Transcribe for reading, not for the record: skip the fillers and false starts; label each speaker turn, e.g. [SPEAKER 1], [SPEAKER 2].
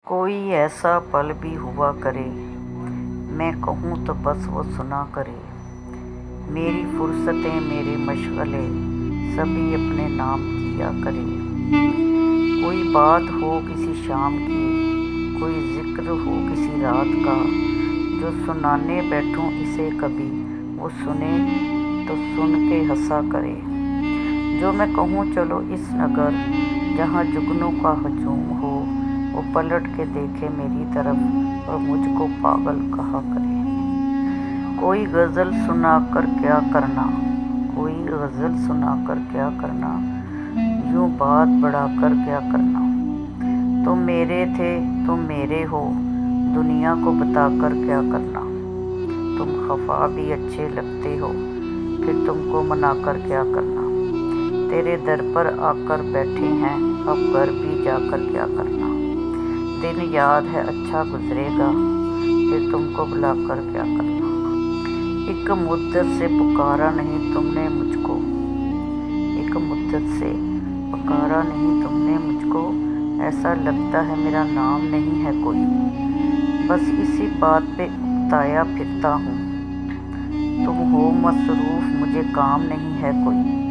[SPEAKER 1] कोई ऐसा पल भी हुआ करे, मैं कहूँ तो बस वो सुना करे। मेरी फुर्सतें मेरे मशगले सभी अपने नाम किया करे। कोई बात हो किसी शाम की, कोई जिक्र हो किसी रात का, जो सुनाने बैठूं इसे कभी वो सुने तो सुन के हंसा करे। जो मैं कहूँ चलो इस नगर जहाँ जुगनों का हजूम हो, वो पलट के देखे मेरी तरफ और मुझको पागल कहा करे। कोई गज़ल सुनाकर क्या करना, कोई गज़ल सुनाकर क्या करना, यूँ बात बढ़ाकर क्या करना। तुम मेरे थे तुम मेरे हो, दुनिया को बताकर क्या करना। तुम खफा भी अच्छे लगते हो, फिर तुमको मनाकर क्या करना। तेरे दर पर आकर बैठे हैं, अब घर भी जाकर क्या करना। दिन याद है अच्छा गुजरेगा, फिर तुमको बुलाकर क्या करना। एक मुद्दत से पुकारा नहीं तुमने मुझको, एक मुद्दत से पुकारा नहीं तुमने मुझको, ऐसा लगता है मेरा नाम नहीं है कोई। बस इसी बात पे उकताया फिरता हूँ, तुम हो मसरूफ़ मुझे काम नहीं है कोई।